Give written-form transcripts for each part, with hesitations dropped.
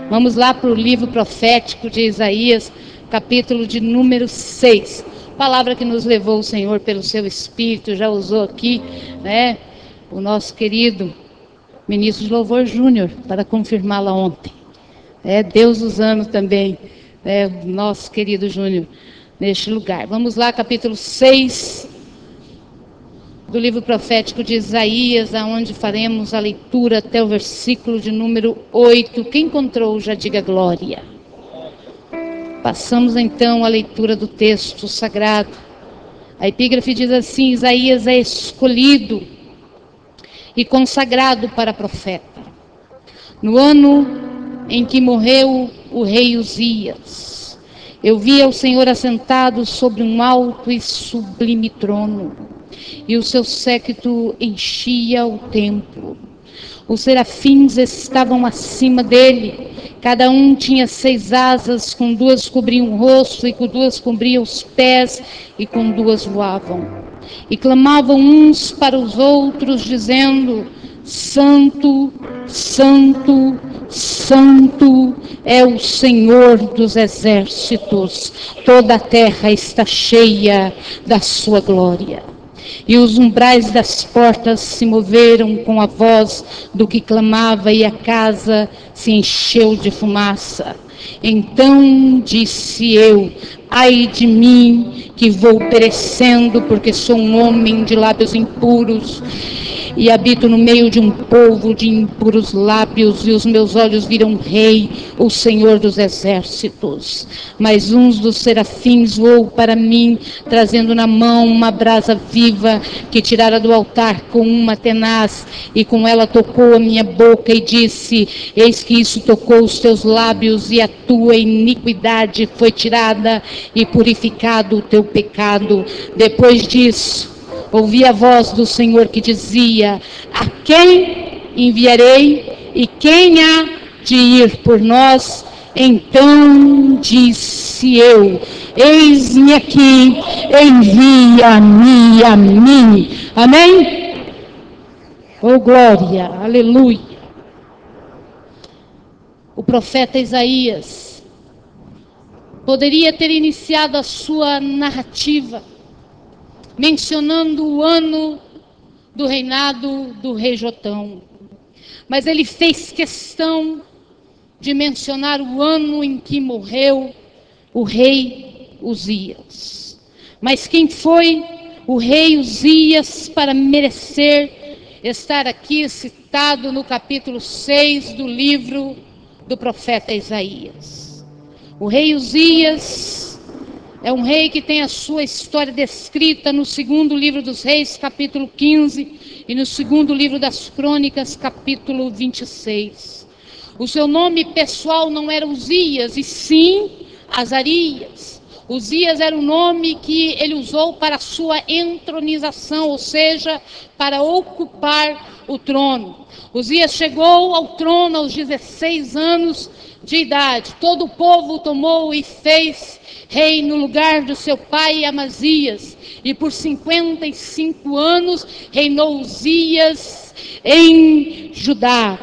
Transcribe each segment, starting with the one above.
Vamos lá para o livro profético de Isaías, capítulo de número 6. Palavra que nos levou o Senhor pelo seu Espírito, já usou aqui, né, o nosso querido ministro de Louvor Júnior, para confirmá-la ontem. Deus usando também, o nosso querido Júnior, neste lugar. Vamos lá, capítulo 6 do livro profético de Isaías, aonde faremos a leitura até o versículo de número 8. Quem encontrou, já diga glória. Passamos então à leitura do texto sagrado. A epígrafe diz assim: Isaías é escolhido e consagrado para profeta, no ano em que morreu o rei Uzias. Eu via o Senhor assentado sobre um alto e sublime trono, e o seu séquito enchia o templo. Os serafins estavam acima dele, cada um tinha 6 asas, com 2 cobriam o rosto, e com 2 cobriam os pés, e com 2 voavam. E clamavam uns para os outros, dizendo: Santo, Santo, Santo é o Senhor dos exércitos, toda a terra está cheia da sua glória. E os umbrais das portas se moveram com a voz do que clamava, e a casa se encheu de fumaça. Então disse eu: ai de mim, que vou perecendo, porque sou um homem de lábios impuros, e habito no meio de um povo de impuros lábios, e os meus olhos viram o Rei, o Senhor dos exércitos. Mas um dos serafins voou para mim, trazendo na mão uma brasa viva, que tirara do altar com uma tenaz, e com ela tocou a minha boca, e disse: eis que isso tocou os teus lábios, e a tua iniquidade foi tirada, e purificado o teu pecado. Depois disso, ouvi a voz do Senhor que dizia: a quem enviarei, e quem há de ir por nós? Então disse eu: eis-me aqui, envia-me a mim. Amém? Oh glória, aleluia. O profeta Isaías poderia ter iniciado a sua narrativa mencionando o ano do reinado do rei Jotão, mas ele fez questão de mencionar o ano em que morreu o rei Uzias. Mas quem foi o rei Uzias para merecer estar aqui citado no capítulo 6 do livro do profeta Isaías? O rei Uzias é um rei que tem a sua história descrita no 2º livro dos Reis, capítulo 15, e no 2º livro das Crônicas, capítulo 26. O seu nome pessoal não era Uzias, e sim Azarias. Uzias era o nome que ele usou para a sua entronização, ou seja, para ocupar o trono. Uzias chegou ao trono aos 16 anos de idade. Todo o povo tomou e fez rei no lugar do seu pai Amazias, e por 55 anos reinou Uzias em Judá,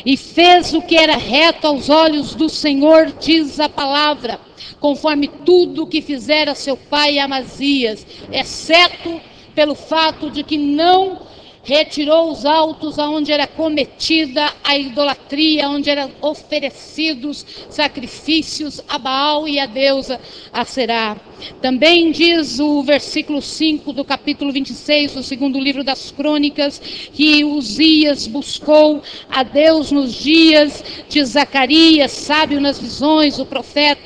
e fez o que era reto aos olhos do Senhor, diz a palavra, conforme tudo o que fizera seu pai Amazias, exceto pelo fato de que não retirou os altos aonde era cometida a idolatria, onde eram oferecidos sacrifícios a Baal e a deusa Aserá. Também diz o versículo 5 do capítulo 26 do 2º livro das Crônicas, que Uzias buscou a Deus nos dias de Zacarias, sábio nas visões, o profeta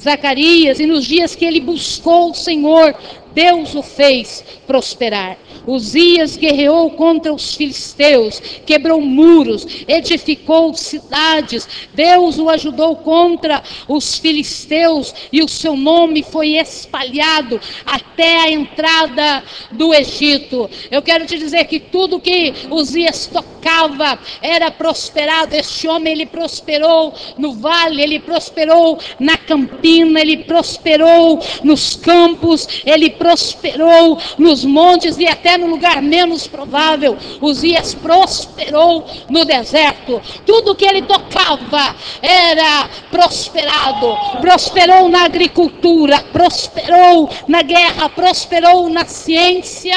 Zacarias, e nos dias que ele buscou o Senhor, Deus o fez prosperar. Uzias guerreou contra os filisteus, quebrou muros, edificou cidades. Deus o ajudou contra os filisteus, e o seu nome foi espalhado até a entrada do Egito. Eu quero te dizer que tudo que Uzias tocava era prosperado. Este homem, ele prosperou no vale, ele prosperou na campina, ele prosperou nos campos, ele prosperou nos montes e até no lugar menos provável. Uzias prosperou no deserto. Tudo que ele tocava era prosperado. Prosperou na agricultura, prosperou na guerra, prosperou na ciência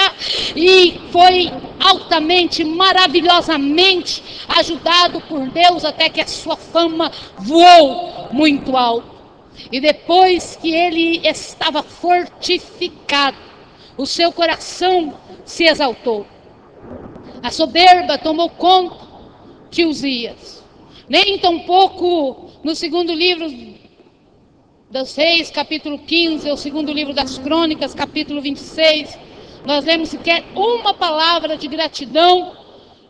e foi altamente, maravilhosamente ajudado por Deus até que a sua fama voou muito alto. E depois que ele estava fortificado, o seu coração se exaltou. A soberba tomou conta de Uzias. Nem tampouco no segundo livro dos Reis, capítulo 15, ou segundo livro das Crônicas, capítulo 26, nós lemos sequer uma palavra de gratidão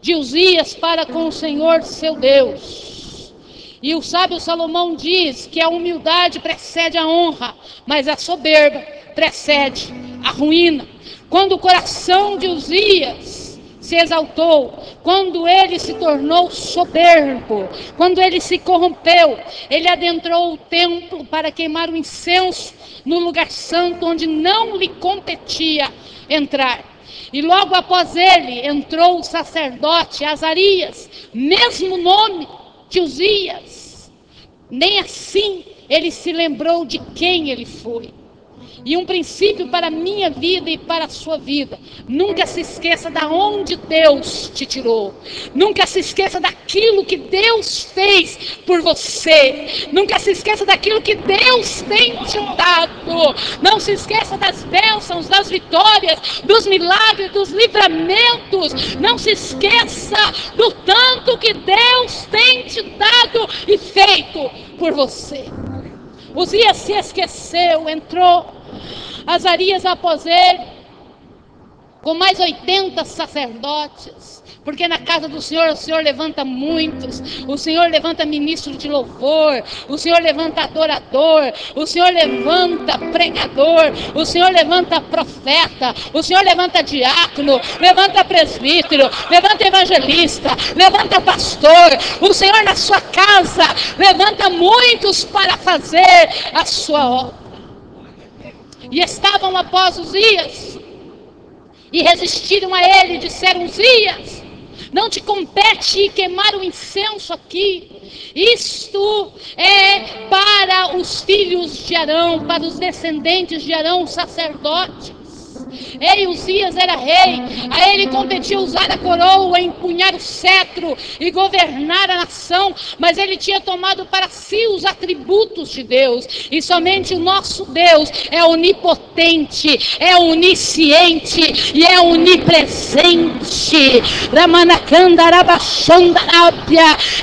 de Uzias para com o Senhor seu Deus. E o sábio Salomão diz que a humildade precede a honra, mas a soberba precede a ruína. Quando o coração de Uzias se exaltou, quando ele se tornou soberbo, quando ele se corrompeu, ele adentrou o templo para queimar o incenso no lugar santo onde não lhe competia entrar. E logo após ele entrou o sacerdote Azarias, mesmo nome de Uzias. Nem assim ele se lembrou de quem ele foi. E um princípio para a minha vida e para a sua vida: nunca se esqueça de onde Deus te tirou. Nunca se esqueça daquilo que Deus fez por você. Nunca se esqueça daquilo que Deus tem te dado. Não se esqueça das bênçãos, das vitórias, dos milagres, dos livramentos. Não se esqueça do tanto que Deus tem te dado e feito por você. Uzias se esqueceu, entrou Azarias após ele, com mais 80 sacerdotes, porque na casa do Senhor, o Senhor levanta muitos, o Senhor levanta ministro de louvor, o Senhor levanta adorador, o Senhor levanta pregador, o Senhor levanta profeta, o Senhor levanta diácono, levanta presbítero, levanta evangelista, levanta pastor. O Senhor na sua casa levanta muitos para fazer a sua obra. E estavam após Uzias e resistiram a ele, disseram: Uzias, não te compete queimar o incenso aqui. Isto é para os filhos de Arão, para os descendentes de Arão, sacerdotes. Ei, Uzias era rei, a ele competia usar a coroa, empunhar o cetro e governar a nação, mas ele tinha tomado para si os atributos de Deus, e somente o nosso Deus é onipotente, é onisciente e é onipresente.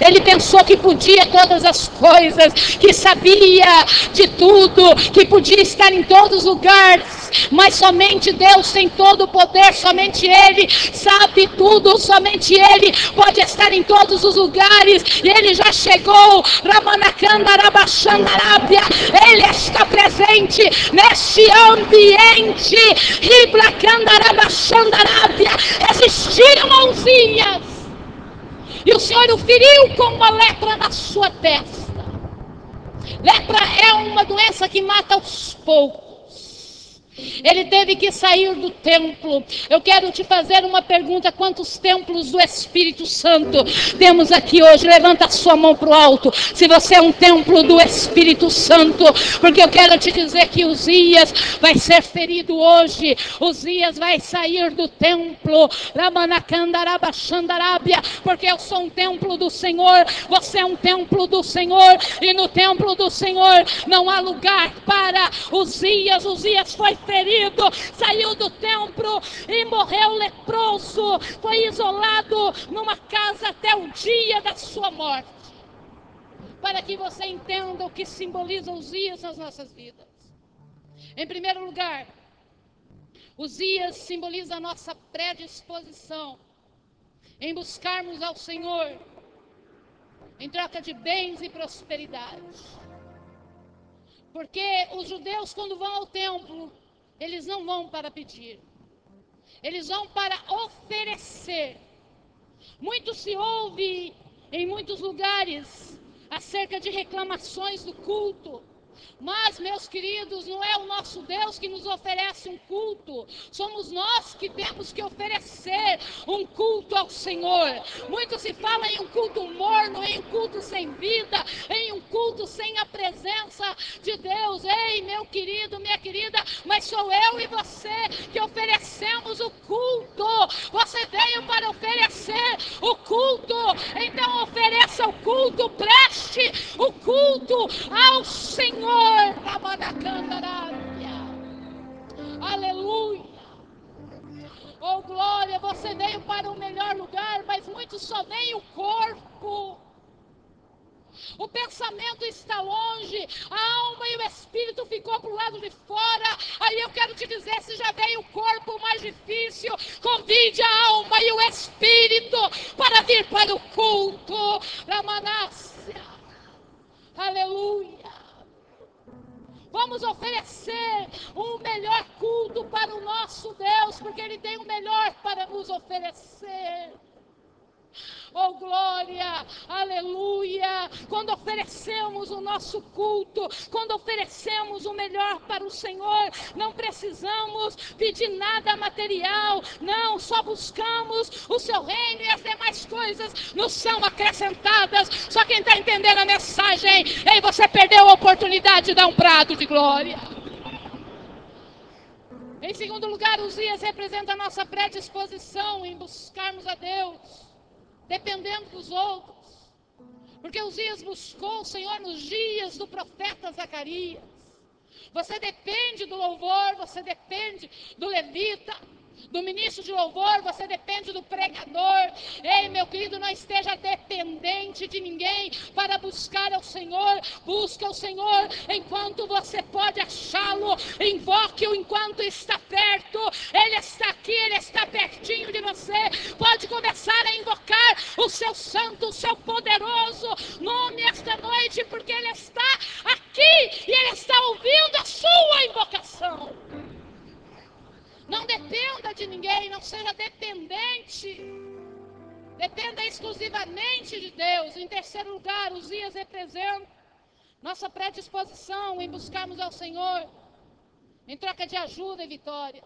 Ele pensou que podia todas as coisas, que sabia de tudo, que podia estar em todos os lugares, mas somente Deus tem todo o poder, somente Ele sabe tudo, somente Ele pode estar em todos os lugares, e Ele já chegou. Ele está presente neste ambiente. Existiram Uzias, e o Senhor o feriu com uma lepra na sua testa. Lepra é uma doença que mata aos poucos. Ele teve que sair do templo. Eu quero te fazer uma pergunta: quantos templos do Espírito Santo temos aqui hoje? Levanta a sua mão para o alto se você é um templo do Espírito Santo, porque eu quero te dizer que Uzias vai ser ferido hoje. Uzias vai sair do templo, porque eu sou um templo do Senhor, você é um templo do Senhor, e no templo do Senhor não há lugar para Uzias. Uzias foi ferido, saiu do templo e morreu leproso, foi isolado numa casa até o dia da sua morte. Para que você entenda o que simboliza Uzias nas nossas vidas. Em primeiro lugar, Uzias simboliza a nossa predisposição em buscarmos ao Senhor em troca de bens e prosperidade. Porque os judeus, quando vão ao templo, eles não vão para pedir, eles vão para oferecer. Muito se ouve em muitos lugares acerca de reclamações do culto, Mas, meus queridos, não é o nosso Deus que nos oferece um culto. Somos nós que temos que oferecer um culto ao Senhor. Muito se fala em um culto morno, em um culto sem vida, em um culto sem a presença de Deus. Ei, meu querido, minha querida, mas sou eu e você que oferecemos o culto. Você veio para oferecer o culto, então ofereça o culto, preste o culto ao Senhor. Aleluia. Oh glória, você veio para o melhor lugar, mas muitos só veem o corpo. O pensamento está longe, a alma e o espírito ficou para o lado de fora. Aí eu quero te dizer, se já veio o corpo mais difícil, convide a alma e o espírito para vir para o culto da Manácia. Aleluia. Vamos oferecer um melhor culto para o nosso Deus, porque Ele tem o melhor para nos oferecer. Oh glória, aleluia. Quando oferecemos o nosso culto, quando oferecemos o melhor para o Senhor, não precisamos pedir nada material, não, só buscamos o seu reino e as demais coisas nos são acrescentadas. Só quem está entendendo a mensagem, ei, você perdeu a oportunidade de dar um prato de glória. Em segundo lugar, Uzias representa a nossa predisposição em buscarmos a Deus, dependendo dos outros. Porque Uzias buscou o Senhor nos dias do profeta Zacarias. Você depende do louvor, você depende do levita, do ministro de louvor, você depende do pregador. Ei, meu querido, não esteja dependente de ninguém para buscar ao Senhor. Busque ao Senhor enquanto você pode achá-lo. Invoque-o enquanto está perto. Ele está aqui, Ele está pertinho de você. Pode começar a invocar o seu santo, o seu poderoso nome esta noite, porque Ele está aqui e Ele está ouvindo a sua invocação. Não dependa de ninguém, não seja dependente. Dependa exclusivamente de Deus. Em terceiro lugar, Uzias representa nossa predisposição em buscarmos ao Senhor em troca de ajuda e vitórias.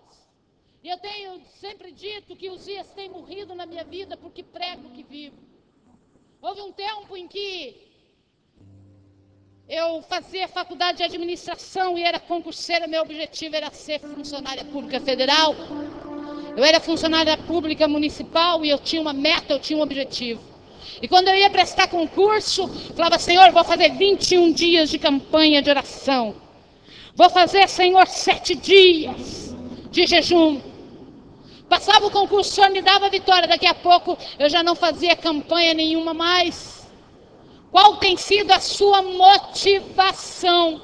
E eu tenho sempre dito que Uzias tem morrido na minha vida porque prego que vivo. Houve um tempo em que eu fazia faculdade de administração e era concurseira, meu objetivo era ser funcionária pública federal. Eu era funcionária pública municipal e eu tinha uma meta, eu tinha um objetivo. E quando eu ia prestar concurso, falava, Senhor, vou fazer 21 dias de campanha de oração. Vou fazer, Senhor, 7 dias de jejum. Passava o concurso, o Senhor me dava a vitória. Daqui a pouco eu já não fazia campanha nenhuma mais. Qual tem sido a sua motivação?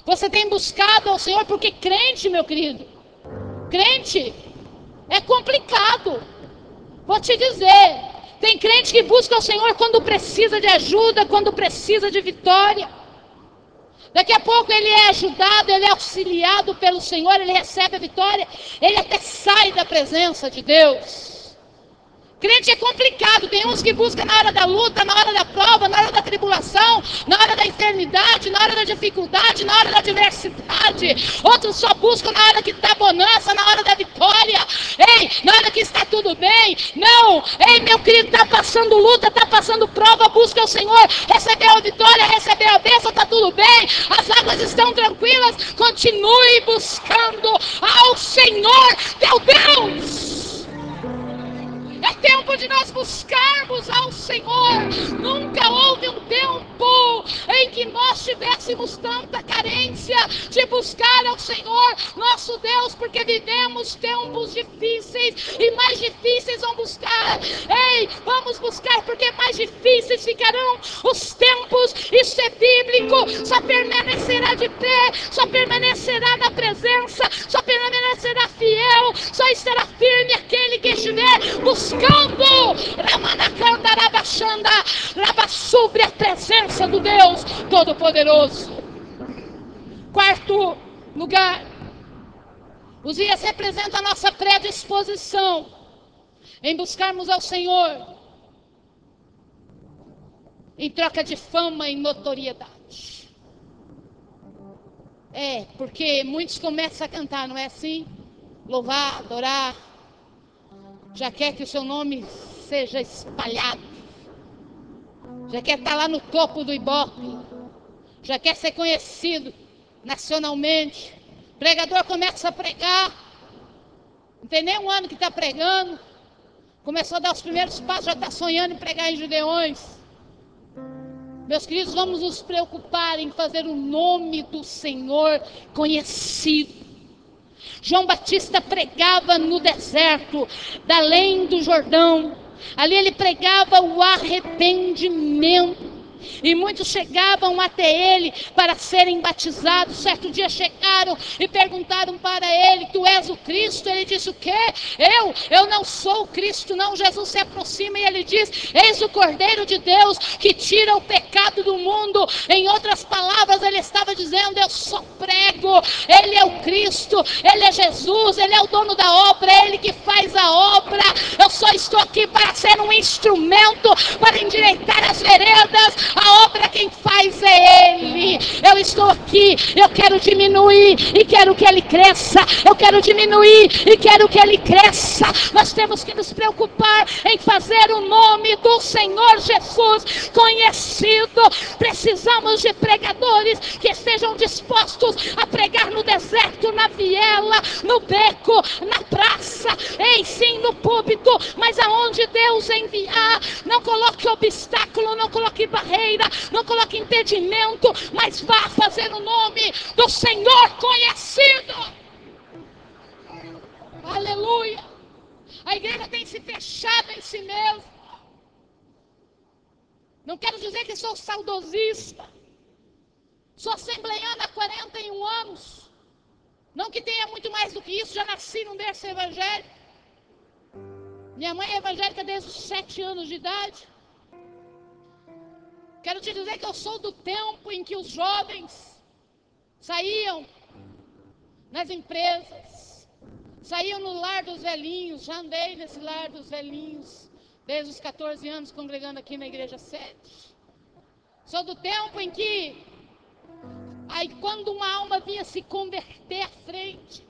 Você tem buscado ao Senhor porque crente, meu querido. Crente é complicado. Vou te dizer, tem crente que busca ao Senhor quando precisa de ajuda, quando precisa de vitória. Daqui a pouco ele é ajudado, ele é auxiliado pelo Senhor, ele recebe a vitória, ele até sai da presença de Deus. Crente é complicado, tem uns que buscam na hora da luta, na hora da prova, na hora da tribulação, na hora da enfermidade, na hora da dificuldade, na hora da adversidade. Outros só buscam na hora que está bonança, na hora da vitória. Ei, na hora que está tudo bem. Não, ei, meu querido, está passando luta, está passando prova, busca o Senhor, recebeu a vitória, recebeu a bênção, está tudo bem. As águas estão tranquilas, continue buscando ao Senhor, teu Deus. É tempo de nós buscarmos ao Senhor. Nunca houve um tempo em que nós tivéssemos tanta carência de buscar ao Senhor, nosso Deus, porque vivemos tempos difíceis e mais difíceis vão buscar. Ei, vamos buscar porque mais difíceis ficarão os tempos. Isso é bíblico. Só permanecerá de pé, só permanecerá na presença, só permanecerá fiel, só estará firme aquele que estiver buscando sobre a presença do Deus Todo-Poderoso. Quarto lugar, Uzias representa a nossa predisposição em buscarmos ao Senhor em troca de fama e notoriedade. Porque muitos começam a cantar, não é assim? Louvar, adorar. Já quer que o seu nome seja espalhado. Já quer estar lá no topo do Ibope. Já quer ser conhecido nacionalmente. O pregador começa a pregar. Não tem nem um ano que está pregando. Começou a dar os primeiros passos, já está sonhando em pregar em Gideões. Meus queridos, vamos nos preocupar em fazer o nome do Senhor conhecido. João Batista pregava no deserto, da além do Jordão. Ali ele pregava o arrependimento. E muitos chegavam até ele para serem batizados. Certo dia chegaram e perguntaram para ele: tu és o Cristo? Ele disse: o quê? Eu não sou o Cristo não. Jesus se aproxima e ele diz: eis o Cordeiro de Deus que tira o pecado do mundo. Em outras palavras, ele estava dizendo: eu só prego, ele é o Cristo, ele é Jesus, ele é o dono da obra, é ele que faz a obra. Eu só estou aqui para ser um instrumento, para endireitar as veredas. A obra quem faz é Ele. Eu estou aqui, eu quero diminuir e quero que Ele cresça. Eu quero diminuir e quero que Ele cresça. Nós temos que nos preocupar em fazer o nome do Senhor Jesus conhecido. Precisamos de pregadores que estejam dispostos a pregar no deserto, na viela, no beco, na praça, sim, no púlpito, mas aonde Deus enviar. Não coloque obstáculo, não coloque barreira, não coloque impedimento, mas vá fazer o nome do Senhor conhecido. Aleluia. A igreja tem se fechado em si mesma. Não quero dizer que sou saudosista. Sou assembleiana há 41 anos. Não que tenha muito mais do que isso, já nasci num berço evangélico. Minha mãe é evangélica desde os 7 anos de idade. Quero te dizer que eu sou do tempo em que os jovens saíam nas empresas, saíam no lar dos velhinhos. Já andei nesse lar dos velhinhos desde os 14 anos, congregando aqui na igreja sede. Sou do tempo em que, aí quando uma alma vinha se converter à frente,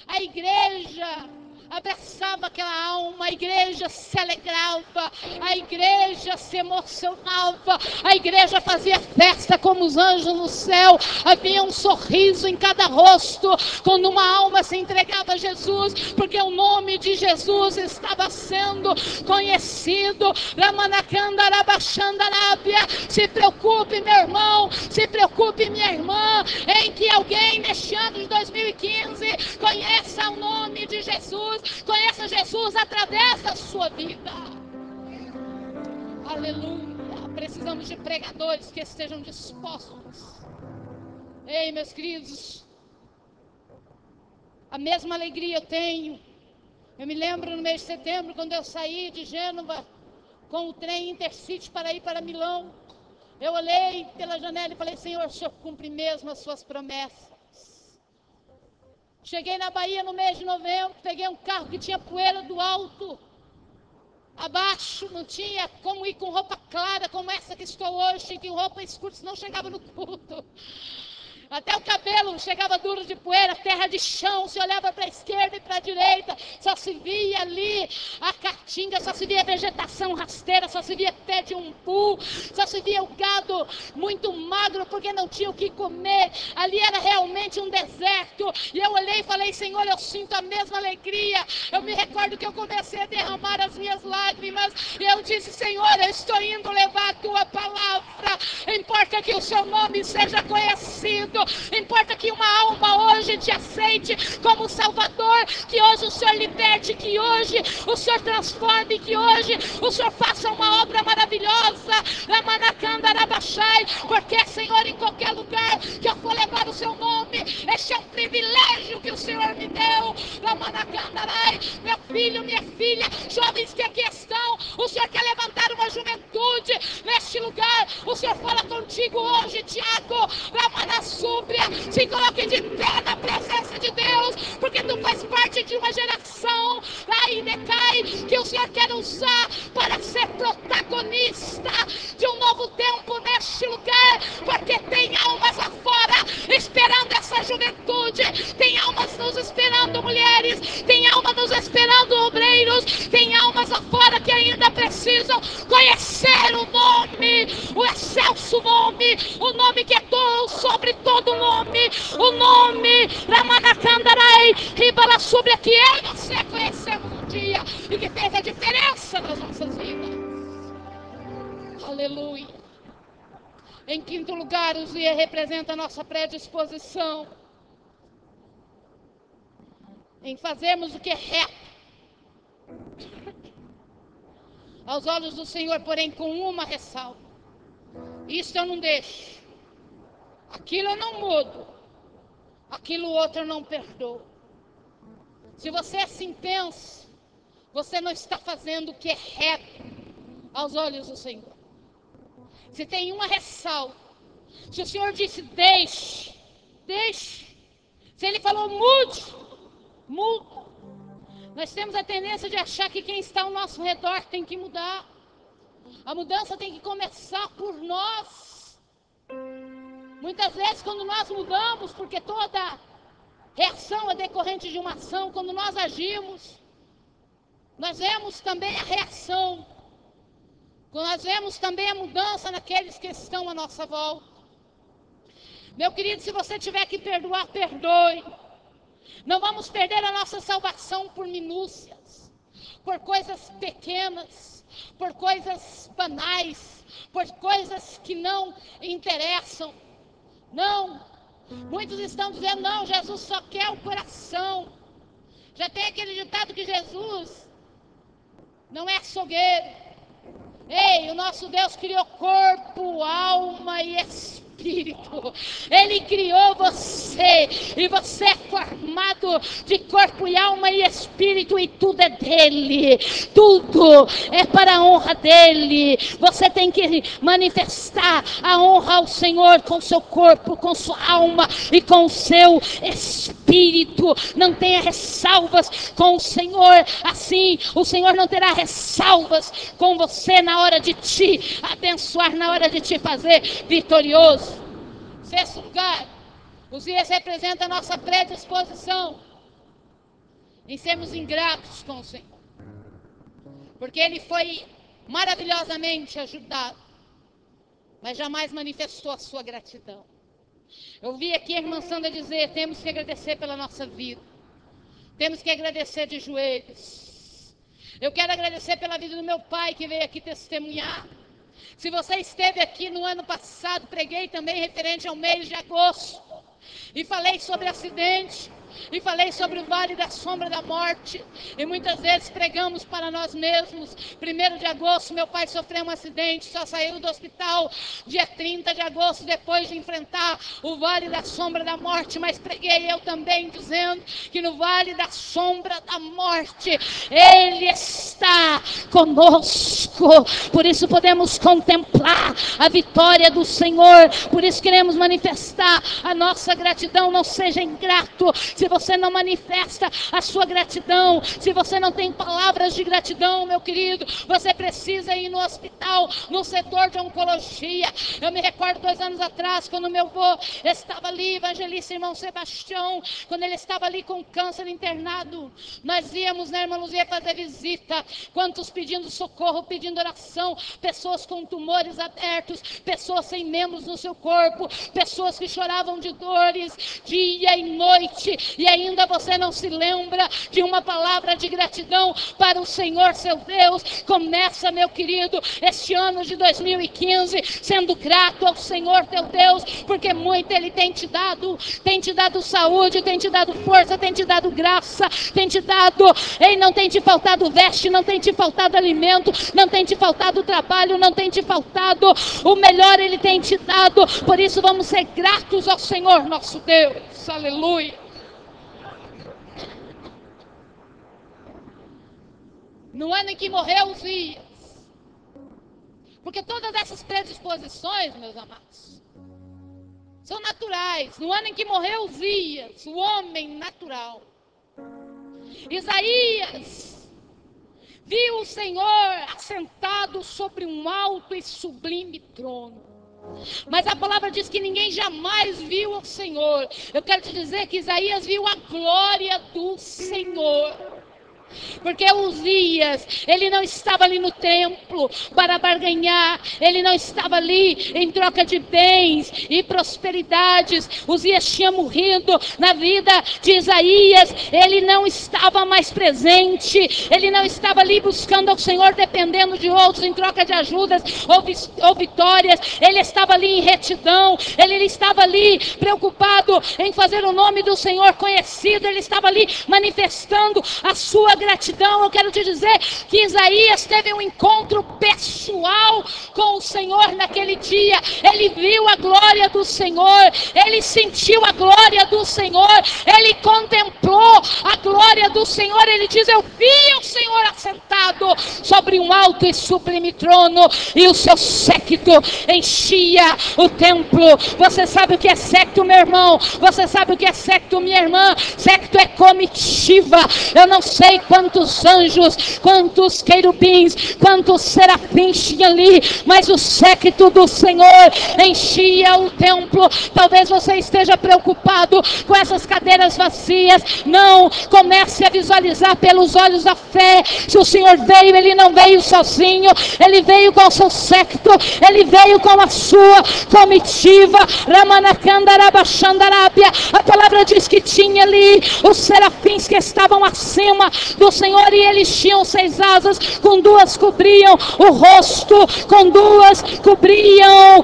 a igreja abraçava aquela alma, a igreja se alegrava, a igreja se emocionava, a igreja fazia festa como os anjos no céu. Havia um sorriso em cada rosto quando uma alma se entregava a Jesus, porque o nome de Jesus estava sendo conhecido. Se preocupe, meu irmão, se preocupe, minha irmã, em que alguém neste ano de 2015 conheça o nome de Jesus, conheça Jesus através da sua vida. Aleluia. Precisamos de pregadores que estejam dispostos. Ei, meus queridos, a mesma alegria eu tenho. Eu me lembro no mês de setembro, quando eu saí de Gênova com o trem Intercity para ir para Milão. Eu olhei pela janela e falei: Senhor, o Senhor cumpre mesmo as suas promessas. Cheguei na Bahia no mês de novembro, peguei um carro que tinha poeira do alto abaixo, não tinha como ir com roupa clara como essa que estou hoje, tinha que ir com roupa escura, senão chegava no culto. Até o cabelo chegava duro de poeira, terra de chão, se olhava para a esquerda e para a direita, só se via ali a caatinga, só se via vegetação rasteira, só se via pé de umbu, só se via o gado muito magro porque não tinha o que comer. Ali era realmente um deserto. E eu olhei e falei: Senhor, eu sinto a mesma alegria. Eu me recordo que eu comecei a derramar as minhas lágrimas e eu disse: Senhor, eu estou indo levar a tua palavra. Importa que o seu nome seja conhecido. Importa que uma alma hoje te aceite como Salvador, que hoje o Senhor liberte, que hoje o Senhor transforme, que hoje o Senhor faça uma obra maravilhosa. Porque, Senhor, em qualquer lugar que eu for levar o seu nome, este é um privilégio que o Senhor me deu. Meu filho, minha filha, jovens que aqui estão, o Senhor quer levantar uma juventude neste lugar. O Senhor fala contigo hoje, Tiago. Se coloque de pé na presença de Deus, porque tu faz parte de uma geração aí decai que o Senhor quer usar para ser protagonista de um novo tempo neste lugar, porque tem almas lá fora esperando essa juventude, tem almas nos esperando, mulheres, tem almas nos esperando, obreiros, tem almas afora que ainda precisam conhecer o nome, o excelso nome, o nome que é sobre todo nome, o nome Ramanakandarai, Ribala sobre que eu e você conhecemos um dia e que fez a diferença nas nossas vidas. Aleluia. Em quinto lugar, o dia representa a nossa predisposição em fazermos o que é reto aos olhos do Senhor, porém com uma ressalva: isso eu não deixo, aquilo eu não mudo, aquilo outro eu não perdoo. Se você assim pensa, você não está fazendo o que é reto aos olhos do Senhor. Se tem uma ressalva, se o Senhor disse deixe, deixe. Se Ele falou mude, muda. Nós temos a tendência de achar que quem está ao nosso redor tem que mudar. A mudança tem que começar por nós. Muitas vezes quando nós mudamos, porque toda reação é decorrente de uma ação, quando nós agimos, nós vemos também a reação. Nós vemos também a mudança naqueles que estão à nossa volta. Meu querido, se você tiver que perdoar, perdoe. Não vamos perder a nossa salvação por minúcias, por coisas pequenas, por coisas banais, por coisas que não interessam. Não. Muitos estão dizendo, não, Jesus só quer o coração. Já tem aquele ditado que Jesus não é açougueiro. Ei, o nosso Deus criou corpo, alma e espírito. Ele criou você, e você é formado de corpo e alma e espírito, e tudo é dele, tudo é para a honra dele. Você tem que manifestar a honra ao Senhor com seu corpo, com sua alma e com o seu espírito. Não tenha ressalvas com o Senhor, assim o Senhor não terá ressalvas com você na hora de te abençoar, na hora de te fazer vitorioso. Sexto lugar, os dias representam a nossa predisposição em sermos ingratos com o Senhor, porque Ele foi maravilhosamente ajudado, mas jamais manifestou a sua gratidão. Eu vi aqui a irmã Sandra dizer, temos que agradecer pela nossa vida, temos que agradecer de joelhos. Eu quero agradecer pela vida do meu pai que veio aqui testemunhar. Se você esteve aqui no ano passado, preguei também referente ao mês de agosto, e falei sobre acidente, e falei sobre o vale da sombra da morte, e muitas vezes pregamos para nós mesmos. 1º de agosto meu pai sofreu um acidente, só saiu do hospital dia 30 de agosto, depois de enfrentar o vale da sombra da morte. Mas preguei eu também dizendo que no vale da sombra da morte Ele está conosco, por isso podemos contemplar a vitória do Senhor, por isso queremos manifestar a nossa gratidão. Não seja ingrato. Se você não manifesta a sua gratidão, se você não tem palavras de gratidão, meu querido, você precisa ir no hospital, no setor de oncologia. Eu me recordo 2 anos atrás, quando meu avô estava ali, evangelista irmão Sebastião, quando ele estava ali com câncer internado, nós íamos, né, irmã Luzia, fazer visita. Quantos pedindo socorro, pedindo oração, pessoas com tumores abertos, pessoas sem membros no seu corpo, pessoas que choravam de dores dia e noite, e ainda você não se lembra de uma palavra de gratidão para o Senhor seu Deus. Começa, meu querido, este ano de 2015 sendo grato ao Senhor teu Deus, porque muito Ele tem te dado saúde, tem te dado força, tem te dado graça, tem te dado, Ele não tem te faltado veste, não tem te faltado alimento, não tem te faltado trabalho, não tem te faltado, o melhor Ele tem te dado. Por isso vamos ser gratos ao Senhor nosso Deus. Aleluia. No ano em que morreu Uzias, porque todas essas predisposições, meus amados, são naturais. No ano em que morreu Uzias, o homem natural, Isaías viu o Senhor assentado sobre um alto e sublime trono. Mas a palavra diz que ninguém jamais viu o Senhor. Eu quero te dizer que Isaías viu a glória do Senhor. Porque Uzias, ele não estava ali no templo para barganhar, ele não estava ali em troca de bens e prosperidades. Uzias tinha morrido. Na vida de Isaías, ele não estava mais presente, ele não estava ali buscando ao Senhor, dependendo de outros em troca de ajudas ou vitórias. Ele estava ali em retidão, ele estava ali preocupado em fazer o nome do Senhor conhecido, ele estava ali manifestando a sua gratidão. Eu quero te dizer que Isaías teve um encontro pessoal com o Senhor naquele dia. Ele viu a glória do Senhor, ele sentiu a glória do Senhor, ele contemplou a glória do Senhor. Ele diz: eu vi o Senhor assentado sobre um alto e sublime trono, e o seu séquito enchia o templo. Você sabe o que é séquito, meu irmão? Você sabe o que é séquito, minha irmã? Séquito é comitiva. Eu não sei quantos anjos, quantos querubins, quantos serafins tinha ali, mas o séquito do Senhor enchia o templo. Talvez você esteja preocupado com essas cadeiras vazias. Não, comece a visualizar pelos olhos da fé. Se o Senhor veio, ele não veio sozinho, ele veio com o seu séquito, ele veio com a sua comitiva. A palavra diz que tinha ali os serafins que estavam acima do Senhor, e eles tinham 6 asas, com 2 cobriam o rosto, com 2 cobriam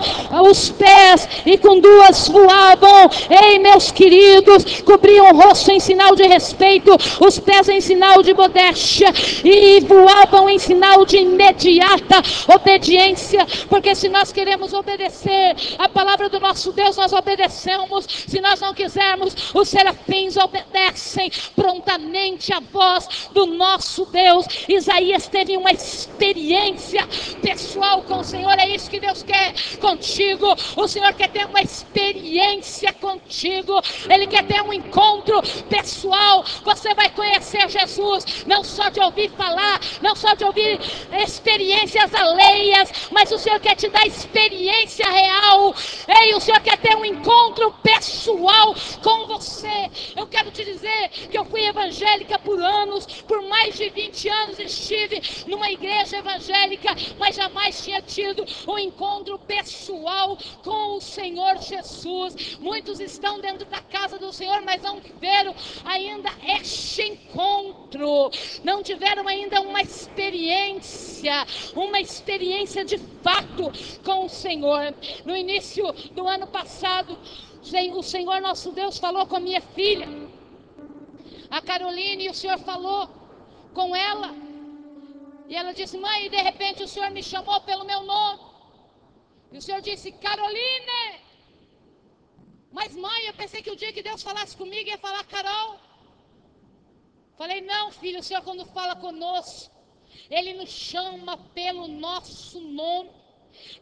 os pés, e com 2 voavam. Ei, meus queridos, cobriam o rosto em sinal de respeito, os pés em sinal de modéstia, e voavam em sinal de imediata obediência. Porque se nós queremos obedecer a palavra do nosso Deus, nós obedecemos. Se nós não quisermos, os serafins obedecem prontamente a voz do nosso Deus. Isaías teve uma experiência pessoal com o Senhor. É isso que Deus quer contigo. O Senhor quer ter uma experiência contigo. Ele quer ter um encontro pessoal. Você vai conhecer Jesus não só de ouvir falar, não só de ouvir experiências alheias, mas o Senhor quer te dar experiência real. Ei, o Senhor quer ter um encontro pessoal com você. Eu quero te dizer que eu fui evangélica por anos, por mais de 20 anos estive numa igreja evangélica, mas jamais tinha tido um encontro pessoal com o Senhor Jesus. Muitos estão dentro da casa do Senhor, mas não tiveram ainda este encontro, não tiveram ainda uma experiência de fato com o Senhor. No início do ano passado, o Senhor nosso Deus falou com a minha filha, a Caroline, e o Senhor falou com ela, e ela disse: mãe, e de repente o Senhor me chamou pelo meu nome, e o Senhor disse: Caroline. Mas mãe, eu pensei que o dia que Deus falasse comigo ia falar Carol. Falei: não, filho, o Senhor quando fala conosco, Ele nos chama pelo nosso nome.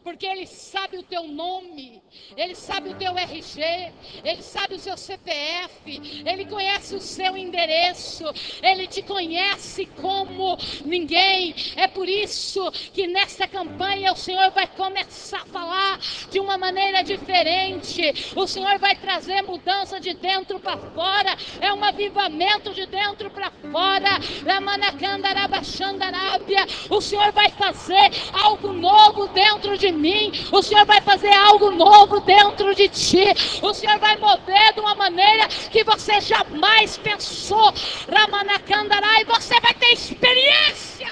Porque Ele sabe o teu nome, Ele sabe o teu RG, Ele sabe o seu CPF, Ele conhece o seu endereço, Ele te conhece como ninguém. É por isso que nesta campanha o Senhor vai começar a falar de uma maneira diferente. O Senhor vai trazer mudança de dentro para fora, é um avivamento de dentro para fora. O Senhor vai fazer algo novo dentro de mim, o Senhor vai fazer algo novo dentro de ti, o Senhor vai mover de uma maneira que você jamais pensou, e você vai ter experiência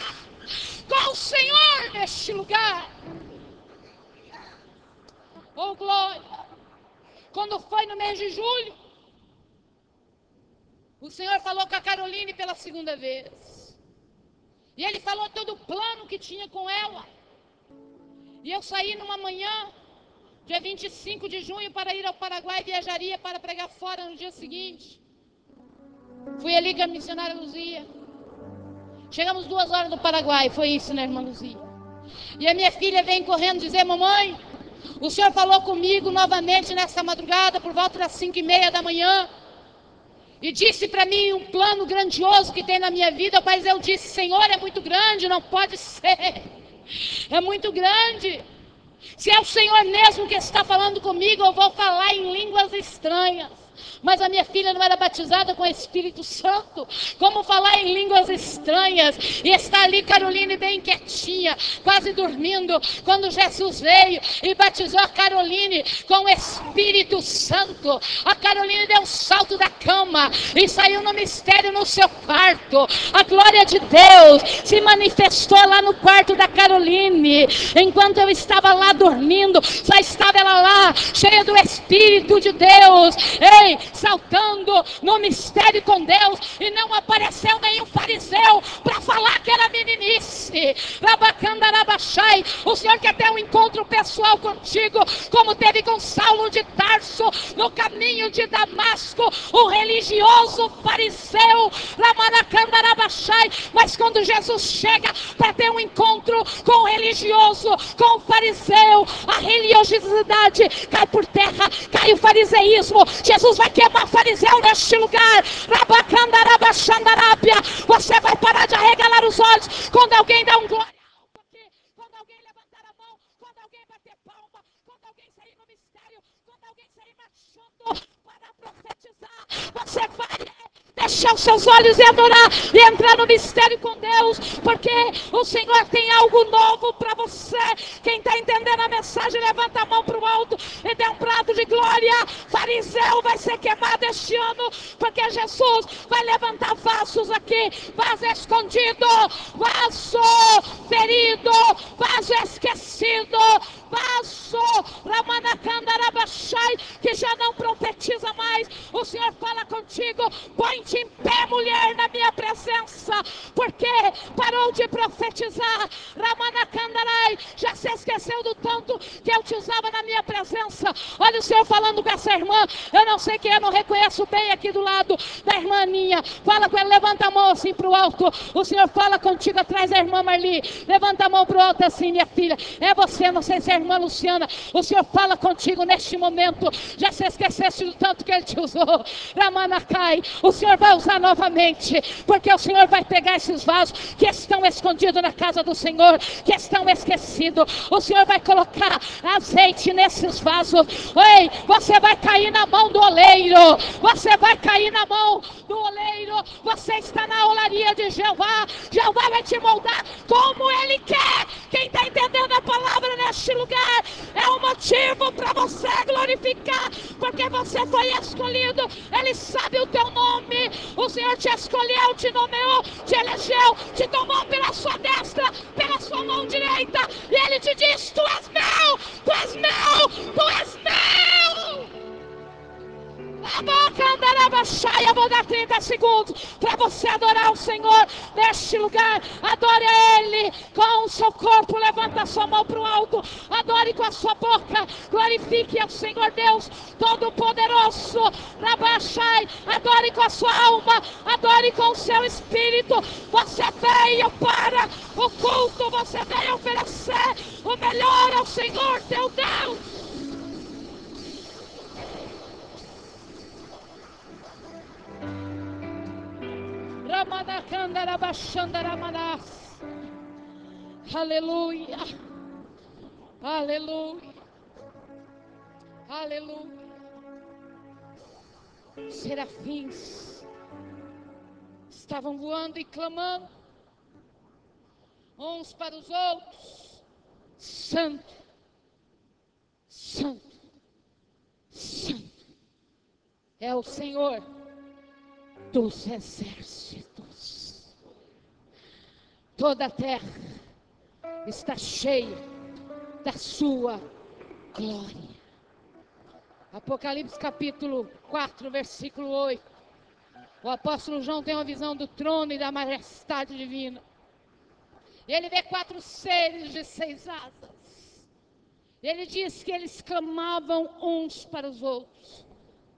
com o Senhor neste lugar. Oh glória! Quando foi no mês de julho, o Senhor falou com a Caroline pela segunda vez, e Ele falou todo o plano que tinha com ela. E eu saí numa manhã, dia 25 de junho, para ir ao Paraguai, viajaria para pregar fora no dia seguinte. Fui ali com a missionária Luzia. Chegamos 2 horas no Paraguai, foi isso, né, irmã Luzia? E a minha filha vem correndo dizer: mamãe, o Senhor falou comigo novamente nessa madrugada, por volta das 5:30 da manhã, e disse para mim um plano grandioso que tem na minha vida. Mas eu disse: Senhor, é muito grande, não pode ser. É muito grande. Se é o Senhor mesmo que está falando comigo, eu vou falar em línguas estranhas. Mas a minha filha não era batizada com o Espírito Santo. Como falar em línguas estranhas? E está ali Caroline bem quietinha, quase dormindo, quando Jesus veio e batizou a Caroline com o Espírito Santo. A Caroline deu um salto da cama e saiu no mistério no seu quarto. A glória de Deus se manifestou lá no quarto da Caroline. Enquanto eu estava lá dormindo, já estava ela lá, cheia do Espírito de Deus. Ei, saltando no mistério com Deus, e não apareceu nenhum fariseu para falar que era meninice. Rabacandarabachai, o Senhor quer ter um encontro pessoal contigo, como teve com Saulo de Tarso no caminho de Damasco, o religioso fariseu. Ramanacandarabachai, mas quando Jesus chega para ter um encontro com o religioso, com o fariseu, a religiosidade cai por terra, cai o fariseísmo. Jesus vai queimar fariseu neste lugar. Rabacandarabachandarápia. Você vai parar de arregalar os olhos quando alguém dá um glória alto aqui, quando alguém levantar a mão, quando alguém bater palma, quando alguém sair no mistério, quando alguém sair marchando para profetizar. Você vai deixar os seus olhos e adorar e entrar no mistério com Deus, porque o Senhor tem algo novo para você. Quem está entendendo a mensagem, levanta a mão para o alto e dê um brado de glória. Fariseu vai ser queimado este ano, porque Jesus vai levantar vasos aqui, vaso escondido, vaso ferido, vaso esquecido, vaso Ramanacandarabachai, que já não profetiza mais. O Senhor fala contigo: põe-te em pé, mulher, na minha presença, porque parou de profetizar. Ramanacandarai, já se esqueceu do tanto que eu te usava na minha presença. Olha o Senhor falando com essa irmã, eu não sei quem é, não reconheço bem aqui do lado da irmã Aninha. Fala com ela, levanta a mão assim para o alto. O Senhor fala contigo atrás da irmã Marli. Levanta a mão para o alto assim, minha filha. É você, não sei se é a irmã Luciana. O Senhor fala contigo neste momento. Já se esquecesse do tanto que Ele te usou. Ramanacai, o Senhor vai usar novamente, porque o Senhor vai pegar esses vasos que estão escondidos na casa do Senhor, que estão esquecidos. O Senhor vai colocar azeite nesses vasos. Ei, você vai cair na mão do oleiro. Você vai cair na mão do oleiro. Você está na olaria de Jeová. Jeová vai te moldar como Ele quer. Quem está entendendo a palavra neste lugar, é um motivo para você glorificar, porque você foi escolhido. Ele sabe o teu nome. O Senhor te escolheu, te nomeou, te elegeu, te tomou pela sua destra, pela sua mão direita, e Ele te diz: tu és meu, tu és meu, tu és meu. Eu vou dar 30 segundos para você adorar o Senhor neste lugar. Adore a Ele com o seu corpo. Levanta a sua mão para o alto. Adore com a sua boca. Glorifique ao Senhor Deus Todo-Poderoso. Adore com a sua alma. Adore com o seu espírito. Você veio para o culto. Você veio oferecer o melhor ao Senhor teu Deus. Aleluia, aleluia, aleluia. Serafins estavam voando e clamando uns para os outros: Santo, Santo, Santo é o Senhor dos exércitos. Toda a terra está cheia da sua glória. Apocalipse capítulo 4, versículo 8. O apóstolo João tem uma visão do trono e da majestade divina. E ele vê 4 seres de 6 asas. Ele diz que eles clamavam uns para os outros: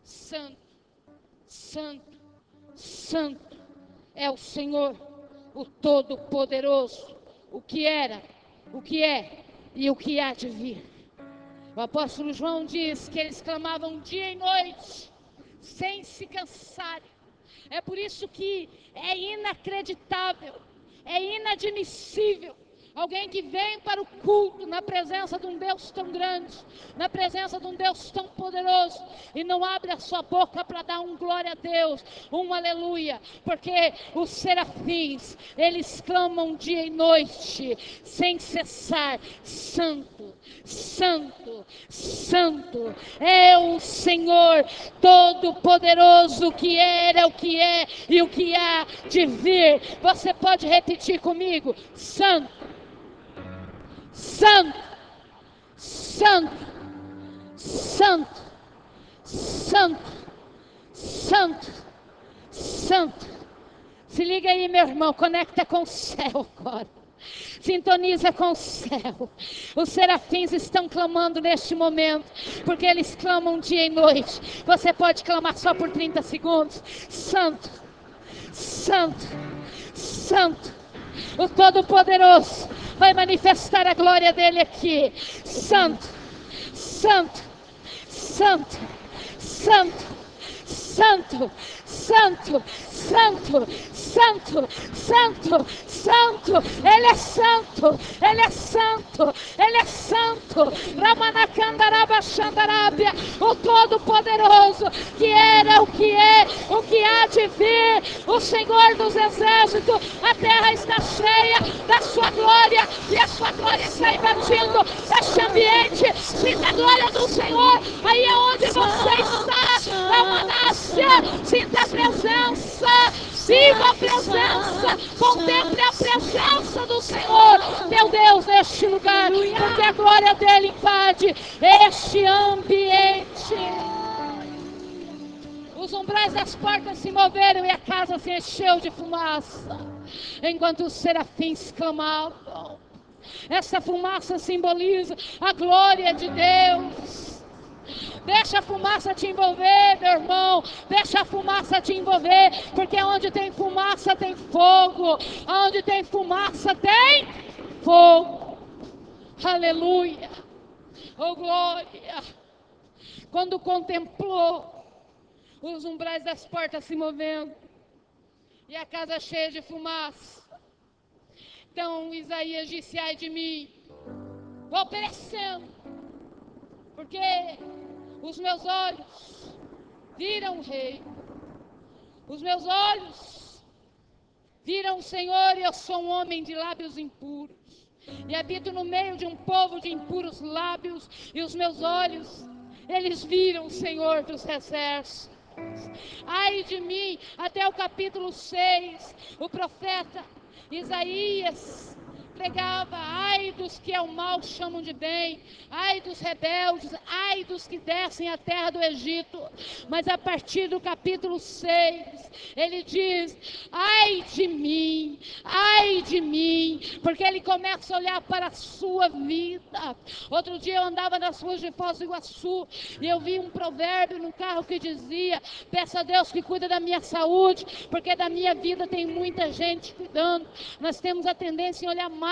Santo, Santo, Santo é o Senhor, o Todo-Poderoso, o que era, o que é e o que há de vir. O apóstolo João diz que eles clamavam dia e noite, sem se cansarem. É por isso que é inacreditável, é inadmissível Alguém que vem para o culto na presença de um Deus tão grande, na presença de um Deus tão poderoso, e não abre a sua boca para dar um glória a Deus, um aleluia, porque os serafins, eles clamam dia e noite, sem cessar: Santo, Santo, Santo, é o Senhor Todo-Poderoso, que era, o que é e o que há de vir. Você pode repetir comigo: Santo, Santo, Santo, Santo, Santo, Santo, Santo. Se liga aí, meu irmão, conecta com o céu agora. Sintoniza com o céu. Os serafins estão clamando neste momento, porque eles clamam dia e noite. Você pode clamar só por 30 segundos. Santo, Santo, Santo, o Todo-Poderoso vai manifestar a glória dele aqui. Santo, Santo, Santo, Santo, Santo, Santo, Santo, Santo, Santo, Santo, Ele é Santo, Ele é Santo, Ele é Santo, Ramanacandaraba Xandarábia, o Todo-Poderoso, que era, o que é, o que há de vir, o Senhor dos Exércitos. A terra está cheia da sua glória, e a sua glória está invadindo este ambiente. Sinta a glória do Senhor aí é onde você está, Ramanácia, sinta a presença. Viva a presença, contemple a presença do Senhor, teu Deus, neste lugar, porque a glória dele invade este ambiente. Os umbrais das portas se moveram e a casa se encheu de fumaça, enquanto os serafins clamavam. Essa fumaça simboliza a glória de Deus. Deixa a fumaça te envolver, meu irmão. Deixa a fumaça te envolver, porque onde tem fumaça tem fogo. Onde tem fumaça tem fogo. Aleluia. Oh, glória. Quando contemplou os umbrais das portas se movendo e a casa cheia de fumaça, então Isaías disse: ai de mim, vou perecendo, porque os meus olhos viram o Rei, os meus olhos viram o Senhor, e eu sou um homem de lábios impuros, e habito no meio de um povo de impuros lábios, e os meus olhos, eles viram o Senhor dos exércitos. Ai de mim, até o capítulo 6, o profeta Isaías pregava: ai dos que ao mal chamam de bem, ai dos rebeldes, ai dos que descem a terra do Egito. Mas a partir do capítulo 6, ele diz: ai de mim, porque ele começa a olhar para a sua vida. Outro dia eu andava nas ruas de Foz do Iguaçu e eu vi um provérbio no carro que dizia: peça a Deus que cuida da minha saúde, porque da minha vida tem muita gente cuidando. Nós temos a tendência em olhar mais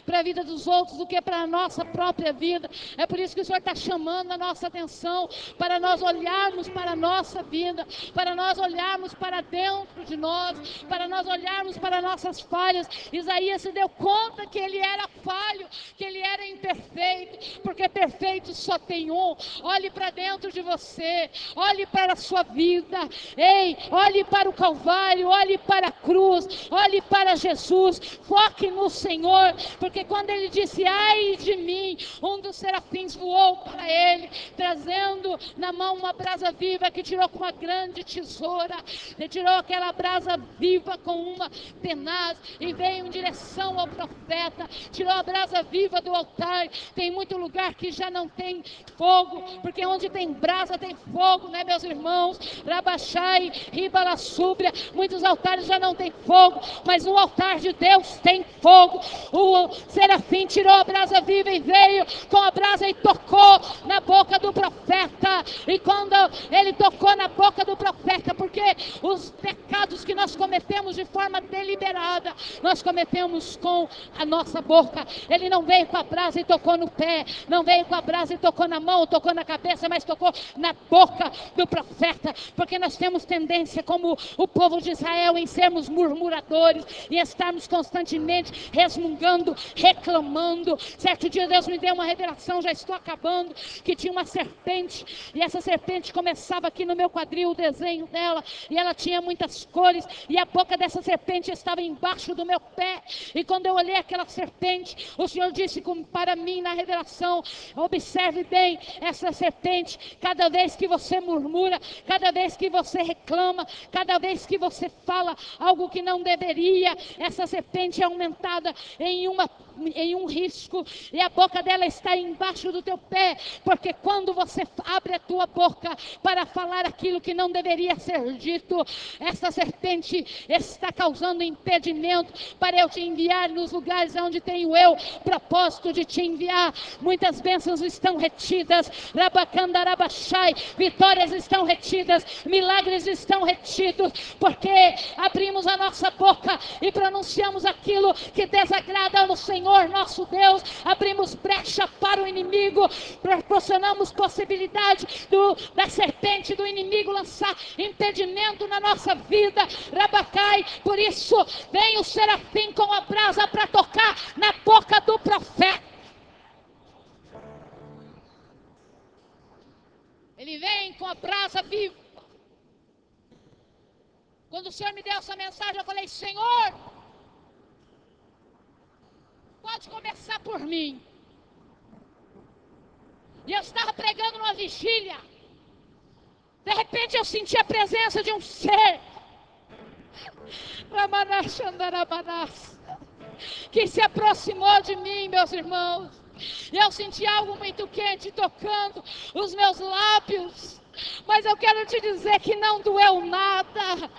para a vida dos outros do que para a nossa própria vida. É por isso que o Senhor está chamando a nossa atenção, para nós olharmos para a nossa vida, para nós olharmos para dentro de nós, para nós olharmos para nossas falhas. Isaías se deu conta que ele era falho, que ele era imperfeito, porque perfeito só tem um. Olhe para dentro de você, olhe para a sua vida, ei, olhe para o Calvário, olhe para a cruz, olhe para Jesus, foque no Senhor, porque quando ele disse: ai de mim, um dos serafins voou para ele, trazendo na mão uma brasa viva que tirou com uma grande tesoura. Ele tirou aquela brasa viva com uma tenaz e veio em direção ao profeta, tirou a brasa viva do altar. Tem muito lugar que já não tem fogo, porque onde tem brasa tem fogo, né, meus irmãos? Rabachai, Ribalassúbria, muitos altares já não tem fogo, mas no altar de Deus tem fogo. O serafim tirou a brasa viva e veio com a brasa e tocou na boca do profeta. E quando ele tocou na boca do profeta, porque os pecados que nós cometemos de forma deliberada, nós cometemos com a nossa boca. Ele não veio com a brasa e tocou no pé, não veio com a brasa e tocou na mão, tocou na cabeça, mas tocou na boca do profeta, porque nós temos tendência, como o povo de Israel, em sermos murmuradores e estarmos constantemente resmungando, reclamando. Certo dia Deus me deu uma revelação, já estou acabando, que tinha uma serpente, e essa serpente começava aqui no meu quadril, o desenho dela, e ela tinha muitas cores, e a boca dessa serpente estava embaixo do meu pé. E quando eu olhei aquela serpente, o Senhor disse para mim na revelação: observe bem essa serpente. Cada vez que você murmura, cada vez que você reclama, cada vez que você fala algo que não deveria, essa serpente é aumentada em um risco, e a boca dela está embaixo do teu pé, porque quando você abre a tua boca para falar aquilo que não deveria ser dito, essa serpente está causando impedimento para eu te enviar nos lugares onde tenho eu propósito de te enviar. Muitas bênçãos estão retidas, Rabacandarabachai, vitórias estão retidas, milagres estão retidos, porque abrimos a nossa boca e pronunciamos aquilo que desagrada ao Senhor nosso Deus, abrimos brecha para o inimigo, proporcionamos possibilidade da serpente do inimigo lançar impedimento na nossa vida, Rabacai. Por isso vem o serafim com a brasa para tocar na boca do profeta. Ele vem com a brasa viva. Quando o Senhor me deu essa mensagem, eu falei: Senhor, pode começar por mim. E eu estava pregando numa vigília. De repente eu senti a presença de um ser que se aproximou de mim, meus irmãos. E eu senti algo muito quente tocando os meus lábios. Mas eu quero te dizer que não doeu nada.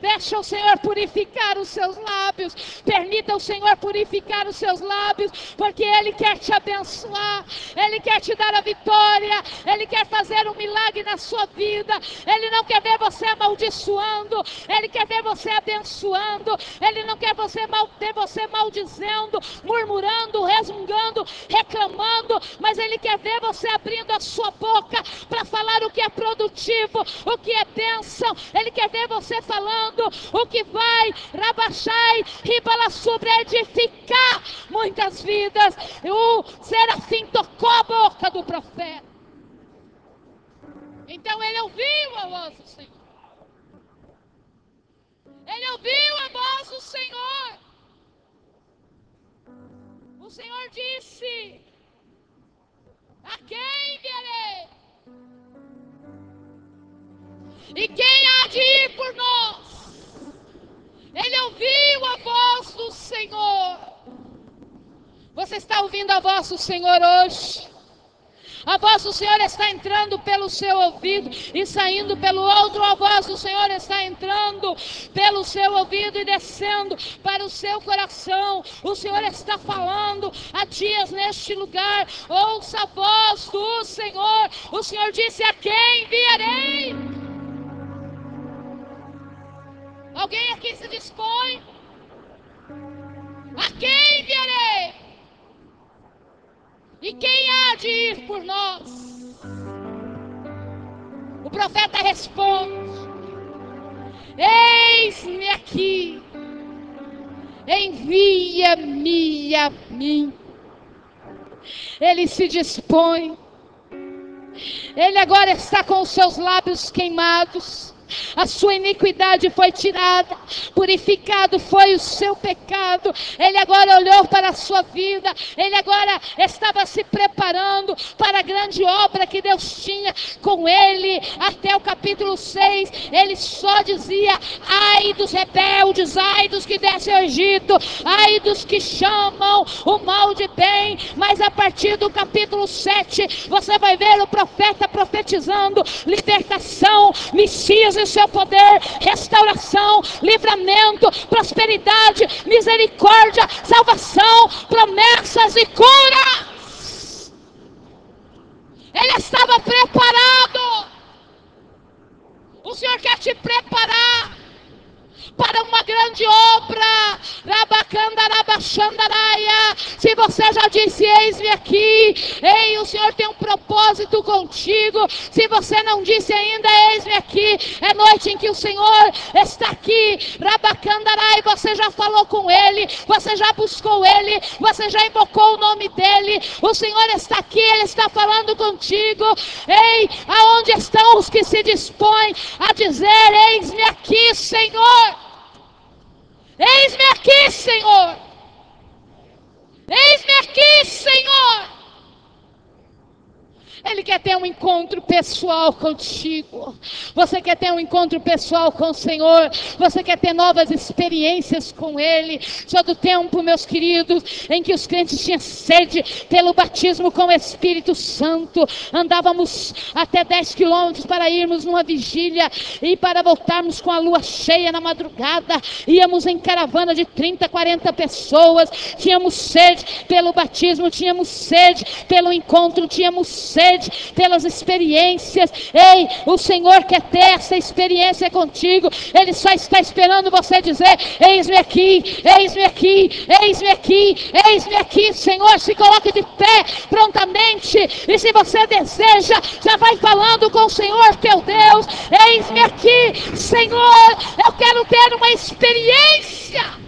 Deixa o Senhor purificar os seus lábios. Permita o Senhor purificar os seus lábios, porque Ele quer te abençoar. Ele quer te dar a vitória. Ele quer fazer um milagre na sua vida. Ele não quer ver você amaldiçoando. Ele quer ver você abençoando. Ele não quer ver você maldizendo, murmurando, resmungando, reclamando. Mas Ele quer ver você abrindo a sua boca para falar o que é produtivo, o que é bênção. Ele quer ver você falando o que vai rabachai, ribala sobre edificar muitas vidas. O serafim tocou a boca do profeta. Então ele ouviu a voz do Senhor. Ele ouviu a voz do Senhor. O Senhor disse: a quem enviarei? E quem há de ir por nós? Ele ouviu a voz do Senhor. Você está ouvindo a voz do Senhor hoje? A voz do Senhor está entrando pelo seu ouvido e saindo pelo outro. A voz do Senhor está entrando pelo seu ouvido e descendo para o seu coração. O Senhor está falando há dias neste lugar. Ouça a voz do Senhor. O Senhor disse: a quem enviarei? Alguém aqui se dispõe? A quem enviarei? E quem há de ir por nós? O profeta responde: eis-me aqui, envia-me a mim. Ele se dispõe. Ele agora está com os seus lábios queimados. A sua iniquidade foi tirada, purificado foi o seu pecado. Ele agora olhou para a sua vida. Ele agora estava se preparando para a grande obra que Deus tinha com ele. Até o capítulo 6, ele só dizia: ai dos rebeldes, ai dos que descem ao Egito, ai dos que chamam o mal de bem. Mas a partir do capítulo 7, você vai ver o profeta profetizando libertação, Messias e seu poder, restauração, livramento, prosperidade, misericórdia, salvação, promessas e curas. Ele estava preparado. O Senhor quer te preparar para uma grande obra. Se você já disse, eis-me aqui, ei, o Senhor tem um propósito contigo. Se você não disse ainda, eis-me aqui, é noite em que o Senhor está aqui. Você já falou com Ele, você já buscou Ele, você já invocou o nome dEle. O Senhor está aqui, Ele está falando contigo. Ei, aonde estão os que se dispõem a dizer, eis-me aqui, Senhor? Eis-me aqui, Senhor. Eis-me aqui, Senhor. Ele quer ter um encontro pessoal contigo. Você quer ter um encontro pessoal com o Senhor. Você quer ter novas experiências com Ele. Só do tempo, meus queridos, em que os crentes tinham sede pelo batismo com o Espírito Santo. Andávamos até 10 quilômetros para irmos numa vigília e para voltarmos com a lua cheia na madrugada. Íamos em caravana de 30, 40 pessoas. Tínhamos sede pelo batismo, tínhamos sede pelo encontro, tínhamos sede pelas experiências. Ei, o Senhor quer ter essa experiência contigo. Ele só está esperando você dizer, eis-me aqui, eis-me aqui, eis-me aqui, eis-me aqui. Senhor, se coloque de pé prontamente, e se você deseja, já vai falando com o Senhor teu Deus, eis-me aqui, Senhor, eu quero ter uma experiência